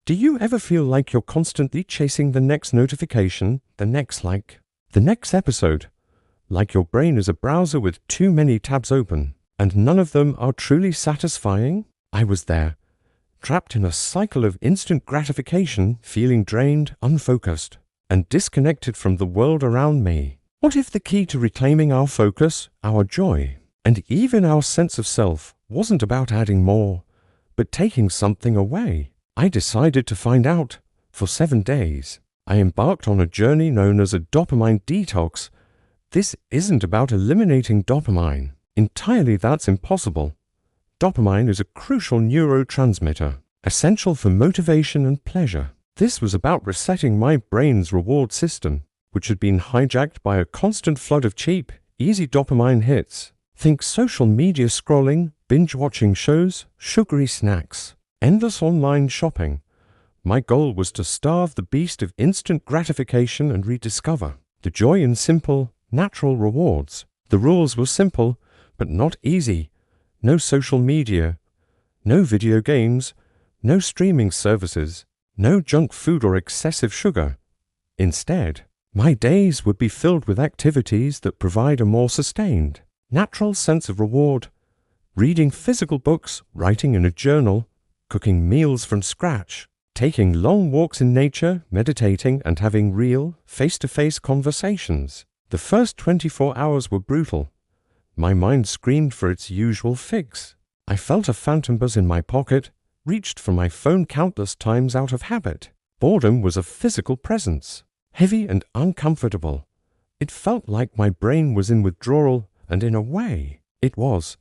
Do you ever feel like you're constantly chasing the next notification, the next like, the next episode? Like your brain is a browser with too many tabs open, and none of them are truly satisfying? I was there, trapped in a cycle of instant gratification, feeling drained, unfocused, and disconnected from the world around me. What if the key to reclaiming our focus, our joy, and even our sense of self wasn't about adding more, but taking something away? I decided to find out. For 7 days, I embarked on a journey known as a dopamine detox. This isn't about eliminating dopamine. Entirely, that's impossible. Dopamine is a crucial neurotransmitter, essential for motivation and pleasure. This was about resetting my brain's reward system, which had been hijacked by a constant flood of cheap, easy dopamine hits. Think social media scrolling, binge-watching shows, sugary snacks, endless online shopping. My goal was to starve the beast of instant gratification and rediscover the joy in simple, natural rewards. The rules were simple, but not easy. No social media, no video games, no streaming services, no junk food or excessive sugar. Instead, my days would be filled with activities that provide a more sustained, natural sense of reward. Reading physical books, writing in a journal, cooking meals from scratch, taking long walks in nature, meditating, and having real, face-to-face conversations. The first 24 hours were brutal. My mind screamed for its usual fix. I felt a phantom buzz in my pocket, reached for my phone countless times out of habit. Boredom was a physical presence, heavy and uncomfortable. It felt like my brain was in withdrawal, and in a way, it was.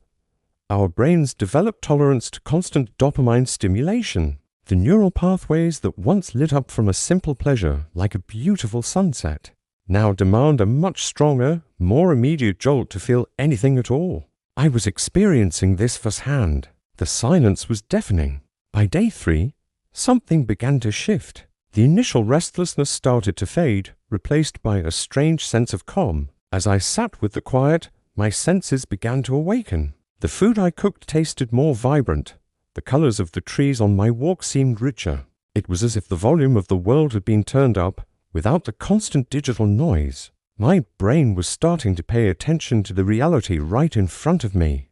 Our brains develop tolerance to constant dopamine stimulation. The neural pathways that once lit up from a simple pleasure, like a beautiful sunset, now demand a much stronger, more immediate jolt to feel anything at all. I was experiencing this firsthand. The silence was deafening. By day 3, something began to shift. The initial restlessness started to fade, replaced by a strange sense of calm. As I sat with the quiet, my senses began to awaken. The food I cooked tasted more vibrant. The colors of the trees on my walk seemed richer. It was as if the volume of the world had been turned up without the constant digital noise. My brain was starting to pay attention to the reality right in front of me.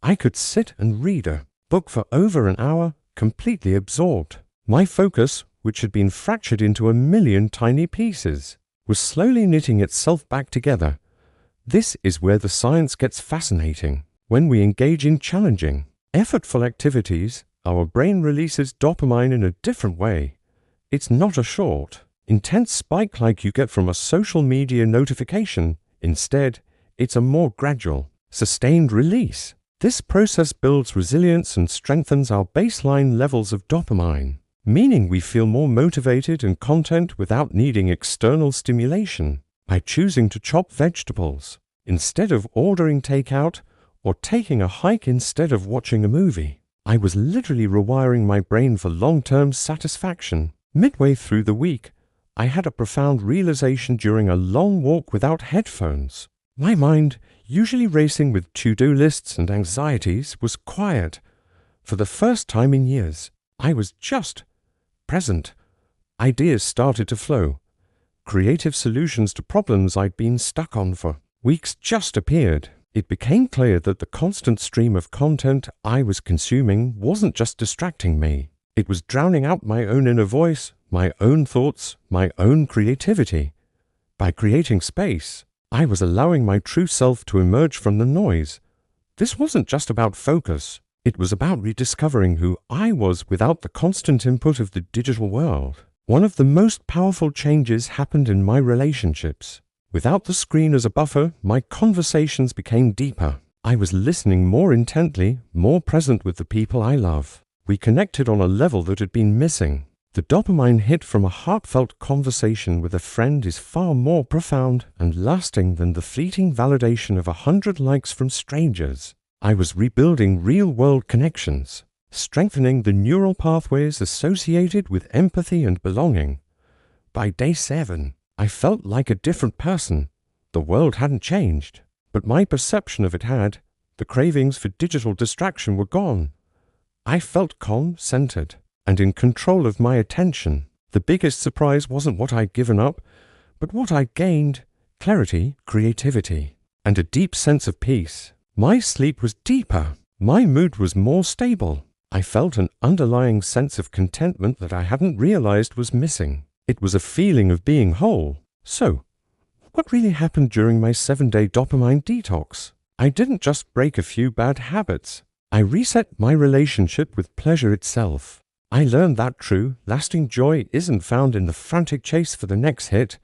I could sit and read a book for over an hour, completely absorbed. My focus, which had been fractured into a million tiny pieces, was slowly knitting itself back together. This is where the science gets fascinating. When we engage in challenging, effortful activities, our brain releases dopamine in a different way. It's not a short, intense spike like you get from a social media notification. Instead, it's a more gradual, sustained release. This process builds resilience and strengthens our baseline levels of dopamine, meaning we feel more motivated and content without needing external stimulation. By choosing to chop vegetables instead of ordering takeout, or taking a hike instead of watching a movie, I was literally rewiring my brain for long-term satisfaction. Midway through the week, I had a profound realization during a long walk without headphones. My mind, usually racing with to-do lists and anxieties, was quiet. For the first time in years, I was just present. Ideas started to flow. Creative solutions to problems I'd been stuck on for weeks just appeared. It became clear that the constant stream of content I was consuming wasn't just distracting me. It was drowning out my own inner voice, my own thoughts, my own creativity. By creating space, I was allowing my true self to emerge from the noise. This wasn't just about focus. It was about rediscovering who I was without the constant input of the digital world. One of the most powerful changes happened in my relationships. Without the screen as a buffer, my conversations became deeper. I was listening more intently, more present with the people I love. We connected on a level that had been missing. The dopamine hit from a heartfelt conversation with a friend is far more profound and lasting than the fleeting validation of 100 likes from strangers. I was rebuilding real-world connections, strengthening the neural pathways associated with empathy and belonging. By day 7, I felt like a different person. The world hadn't changed, but my perception of it had. The cravings for digital distraction were gone. I felt calm, centered. and in control of my attention. The biggest surprise wasn't what I'd given up, but what I'd gained: clarity, creativity, and a deep sense of peace. My sleep was deeper. My mood was more stable. I felt an underlying sense of contentment that I hadn't realized was missing. It was a feeling of being whole. So, what really happened during my 7-day dopamine detox? I didn't just break a few bad habits. I reset my relationship with pleasure itself. I learned that true, lasting joy isn't found in the frantic chase for the next hit,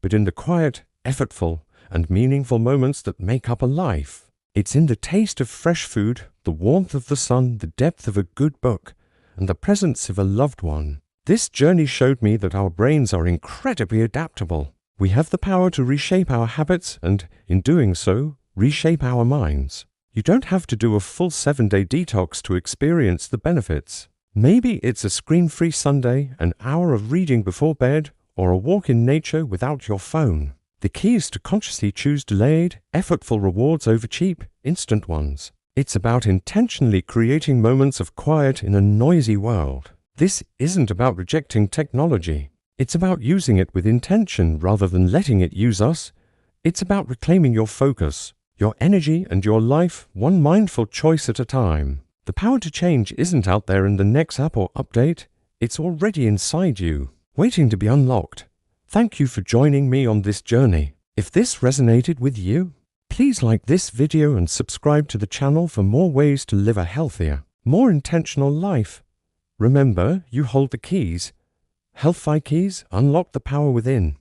but in the quiet, effortful, and meaningful moments that make up a life. It's in the taste of fresh food, the warmth of the sun, the depth of a good book, and the presence of a loved one. This journey showed me that our brains are incredibly adaptable. We have the power to reshape our habits and, in doing so, reshape our minds. You don't have to do a full 7-day detox to experience the benefits. Maybe it's a screen-free Sunday, an hour of reading before bed, or a walk in nature without your phone. The key is to consciously choose delayed, effortful rewards over cheap, instant ones. It's about intentionally creating moments of quiet in a noisy world. This isn't about rejecting technology. It's about using it with intention rather than letting it use us. It's about reclaiming your focus, your energy, and your life one mindful choice at a time. The power to change isn't out there in the next app or update. It's already inside you, waiting to be unlocked. Thank you for joining me on this journey. If this resonated with you, please like this video and subscribe to the channel for more ways to live a healthier, more intentional life. Remember, you hold the keys. Health keys unlock the power within.